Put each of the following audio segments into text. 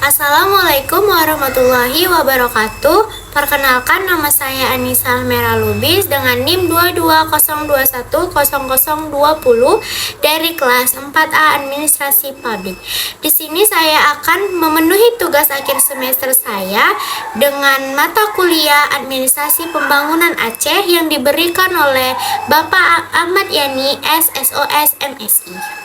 Assalamualaikum warahmatullahi wabarakatuh. Perkenalkan, nama saya Anissa Almera Lubis dengan NIM 220210020 dari kelas 4A Administrasi Publik. Di sini saya akan memenuhi tugas akhir semester saya dengan mata kuliah Administrasi Pembangunan Aceh yang diberikan oleh Bapak Ahmad Yani SSOS MSI.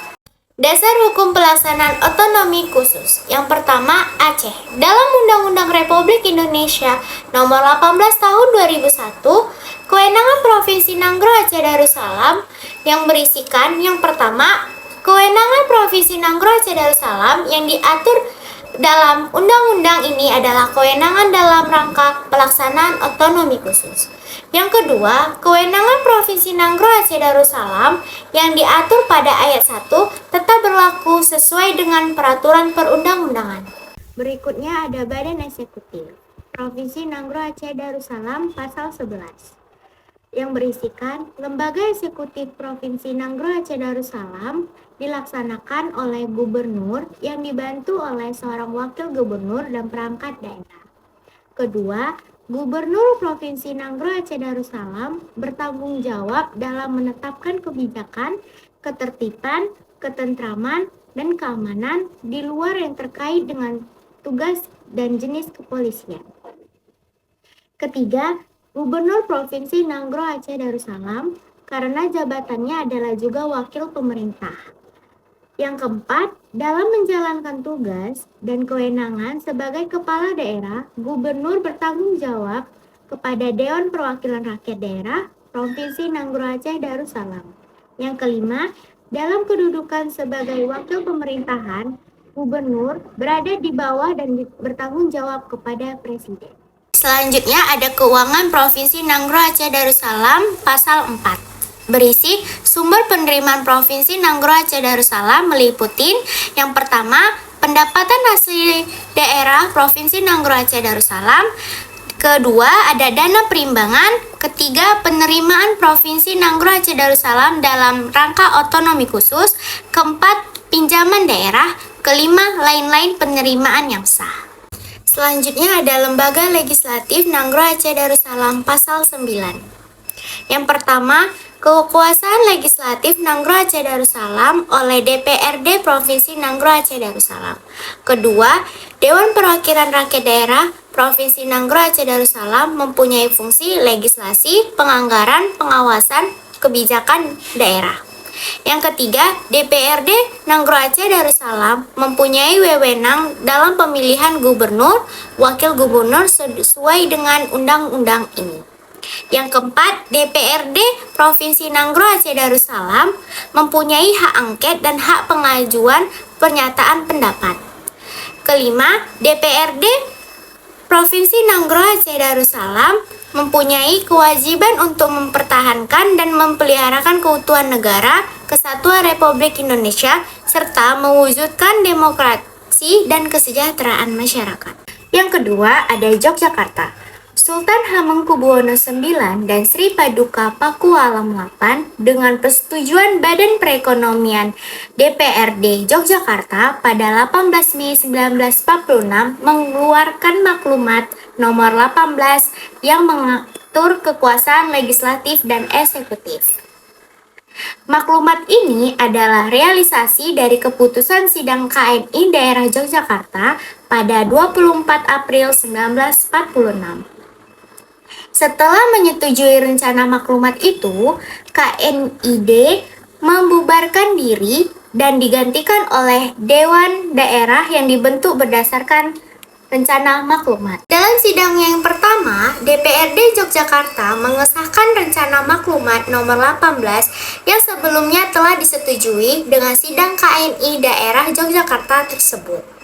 Dasar Hukum Pelaksanaan Otonomi Khusus. Yang pertama, Aceh. Dalam Undang-Undang Republik Indonesia Nomor 18 Tahun 2001, kewenangan Provinsi Nanggroe Aceh Darussalam yang berisikan yang pertama, kewenangan Provinsi Nanggroe Aceh Darussalam yang diatur dalam undang-undang ini adalah kewenangan dalam rangka pelaksanaan otonomi khusus. Yang kedua, kewenangan Provinsi Nanggroe Aceh Darussalam yang diatur pada ayat 1 tetap berlaku sesuai dengan peraturan perundang-undangan. Berikutnya ada Badan Eksekutif Provinsi Nanggroe Aceh Darussalam pasal 11 yang berisikan Lembaga Eksekutif Provinsi Nanggroe Aceh Darussalam dilaksanakan oleh gubernur yang dibantu oleh seorang wakil gubernur dan perangkat daerah. Kedua, Gubernur Provinsi Nanggroe Aceh Darussalam bertanggung jawab dalam menetapkan kebijakan, ketertiban, ketentraman, dan keamanan di luar yang terkait dengan tugas dan jenis kepolisian. Ketiga, Gubernur Provinsi Nanggroe Aceh Darussalam karena jabatannya adalah juga wakil pemerintah. Yang keempat, dalam menjalankan tugas dan kewenangan sebagai kepala daerah, gubernur bertanggung jawab kepada Dewan Perwakilan Rakyat Daerah Provinsi Nanggroe Aceh Darussalam. Yang kelima, dalam kedudukan sebagai wakil pemerintahan, gubernur berada di bawah dan bertanggung jawab kepada presiden. Selanjutnya ada Keuangan Provinsi Nanggroe Aceh Darussalam pasal 4. Berisi sumber penerimaan Provinsi Nanggroe Aceh Darussalam meliputi yang pertama, pendapatan asli daerah Provinsi Nanggroe Aceh Darussalam. Kedua, ada dana perimbangan. Ketiga, penerimaan Provinsi Nanggroe Aceh Darussalam dalam rangka otonomi khusus. Keempat, pinjaman daerah. Kelima, lain-lain penerimaan yang sah. Selanjutnya ada Lembaga Legislatif Nanggroe Aceh Darussalam pasal 9. Yang pertama, kekuasaan legislatif Nanggroe Aceh Darussalam oleh DPRD Provinsi Nanggroe Aceh Darussalam. Kedua, Dewan Perwakilan Rakyat Daerah Provinsi Nanggroe Aceh Darussalam mempunyai fungsi legislasi, penganggaran, pengawasan, kebijakan daerah. Yang ketiga, DPRD Nanggroe Aceh Darussalam mempunyai wewenang dalam pemilihan gubernur, wakil gubernur sesuai dengan undang-undang ini. Yang keempat, DPRD Provinsi Nanggroe Aceh Darussalam mempunyai hak angket dan hak pengajuan pernyataan pendapat. Kelima, DPRD Provinsi Nanggroe Aceh Darussalam mempunyai kewajiban untuk mempertahankan dan memeliharakan keutuhan negara, kesatuan Republik Indonesia, serta mewujudkan demokrasi dan kesejahteraan masyarakat. Yang kedua, ada Yogyakarta. Sultan Hamengkubuwono IX dan Sri Paduka Pakualam VIII dengan persetujuan Badan Perekonomian DPRD Yogyakarta pada 18 Mei 1946 mengeluarkan maklumat nomor 18 yang mengatur kekuasaan legislatif dan eksekutif. Maklumat ini adalah realisasi dari keputusan Sidang KNI Daerah Yogyakarta pada 24 April 1946. Setelah menyetujui rencana maklumat itu, KNID membubarkan diri dan digantikan oleh Dewan Daerah yang dibentuk berdasarkan rencana maklumat. Dalam sidang yang pertama, DPRD Yogyakarta mengesahkan rencana maklumat nomor 18 yang sebelumnya telah disetujui dengan sidang KNI Daerah Yogyakarta tersebut.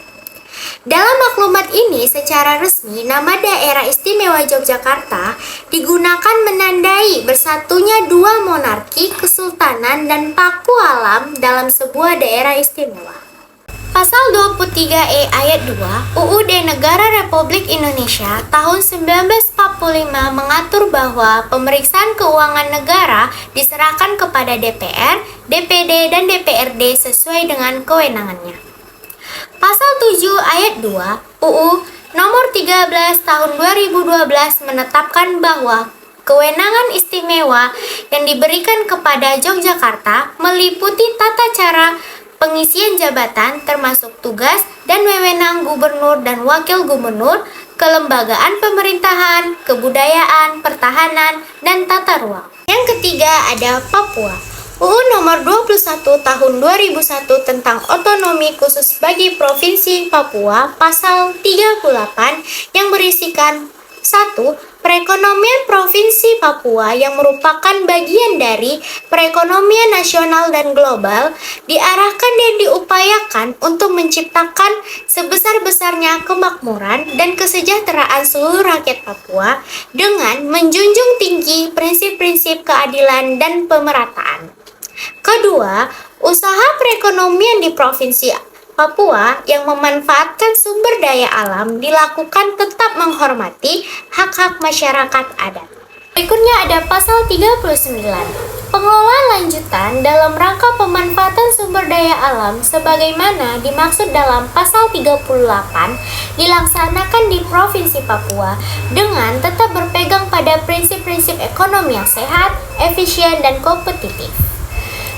Dalam maklumat ini secara resmi nama Daerah Istimewa Yogyakarta digunakan menandai bersatunya dua monarki, kesultanan dan pakualam dalam sebuah daerah istimewa. Pasal 23E ayat 2 UUD Negara Republik Indonesia tahun 1945 mengatur bahwa pemeriksaan keuangan negara diserahkan kepada DPR, DPD, dan DPRD sesuai dengan kewenangannya. Pasal 7 ayat 2 UU Nomor 13 Tahun 2012 menetapkan bahwa kewenangan istimewa yang diberikan kepada Yogyakarta meliputi tata cara pengisian jabatan termasuk tugas dan wewenang gubernur dan wakil gubernur, kelembagaan pemerintahan, kebudayaan, pertahanan, dan tata ruang. Yang ketiga ada Papua. UU Nomor 21 Tahun 2001 tentang otonomi khusus bagi Provinsi Papua pasal 38 yang berisikan 1. Perekonomian Provinsi Papua yang merupakan bagian dari perekonomian nasional dan global diarahkan dan diupayakan untuk menciptakan sebesar-besarnya kemakmuran dan kesejahteraan seluruh rakyat Papua dengan menjunjung tinggi prinsip-prinsip keadilan dan pemerataan. Kedua, usaha perekonomian di Provinsi Papua yang memanfaatkan sumber daya alam dilakukan tetap menghormati hak-hak masyarakat adat. Berikutnya ada pasal 39. Pengelolaan lanjutan dalam rangka pemanfaatan sumber daya alam sebagaimana dimaksud dalam pasal 38 dilaksanakan di Provinsi Papua dengan tetap berpegang pada prinsip-prinsip ekonomi yang sehat, efisien, dan kompetitif.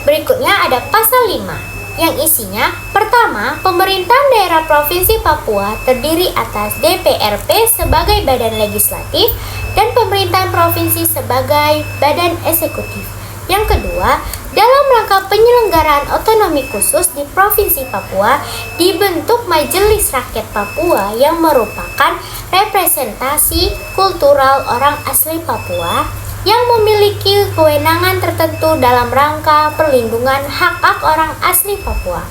Berikutnya ada pasal 5 yang isinya pertama, pemerintahan daerah Provinsi Papua terdiri atas DPRP sebagai badan legislatif dan pemerintahan provinsi sebagai badan eksekutif. Yang kedua, dalam rangka penyelenggaraan otonomi khusus di Provinsi Papua dibentuk Majelis Rakyat Papua yang merupakan representasi kultural orang asli Papua yang memiliki kewenangan tertentu dalam rangka perlindungan hak-hak orang asli Papua.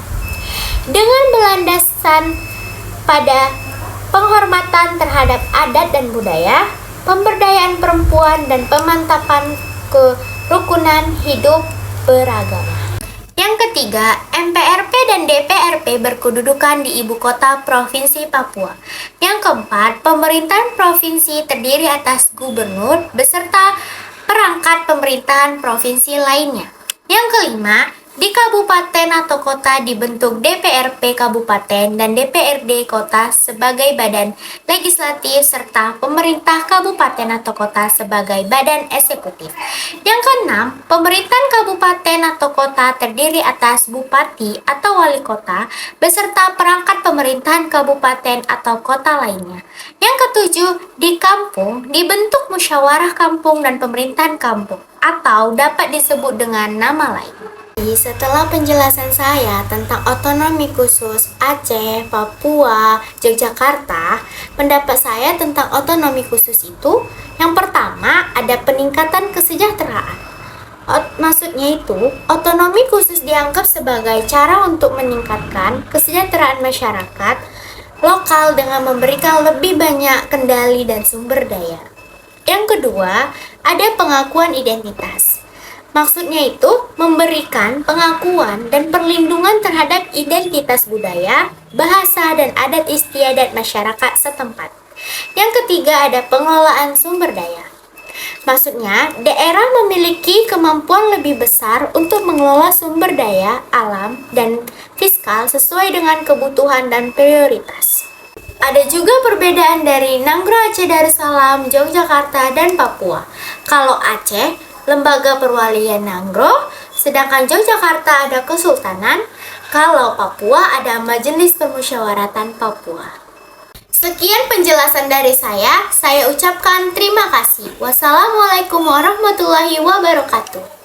Dengan berlandaskan pada penghormatan terhadap adat dan budaya, pemberdayaan perempuan, dan pemantapan kerukunan hidup beragama. Yang ketiga, MPRP dan DPRP berkedudukan di ibu kota Provinsi Papua. Yang keempat, pemerintahan provinsi terdiri atas gubernur beserta perangkat pemerintahan provinsi lainnya. Yang kelima, di kabupaten atau kota dibentuk DPRP kabupaten dan DPRD kota sebagai badan legislatif serta pemerintah kabupaten atau kota sebagai badan eksekutif. Yang keenam, pemerintahan kabupaten atau kota terdiri atas bupati atau wali kota beserta perangkat pemerintahan kabupaten atau kota lainnya. Yang ketujuh, di kampung dibentuk musyawarah kampung dan pemerintahan kampung atau dapat disebut dengan nama lain. Setelah penjelasan saya tentang otonomi khusus Aceh, Papua, Yogyakarta, pendapat saya tentang otonomi khusus itu yang pertama ada peningkatan kesejahteraan. Maksudnya itu, otonomi khusus dianggap sebagai cara untuk meningkatkan kesejahteraan masyarakat lokal dengan memberikan lebih banyak kendali dan sumber daya. Yang kedua, ada pengakuan identitas. Maksudnya itu memberikan pengakuan dan perlindungan terhadap identitas budaya, bahasa, dan adat istiadat masyarakat setempat. Yang ketiga ada pengelolaan sumber daya. Maksudnya, daerah memiliki kemampuan lebih besar untuk mengelola sumber daya alam dan fiskal sesuai dengan kebutuhan dan prioritas. Ada juga perbedaan dari Nanggro Aceh Darussalam, Yogyakarta, dan Papua. Kalau Aceh, Lembaga Perwalian Nanggro, sedangkan Yogyakarta ada Kesultanan, kalau Papua ada Majelis Permusyawaratan Papua. Sekian penjelasan dari saya ucapkan terima kasih. Wassalamualaikum warahmatullahi wabarakatuh.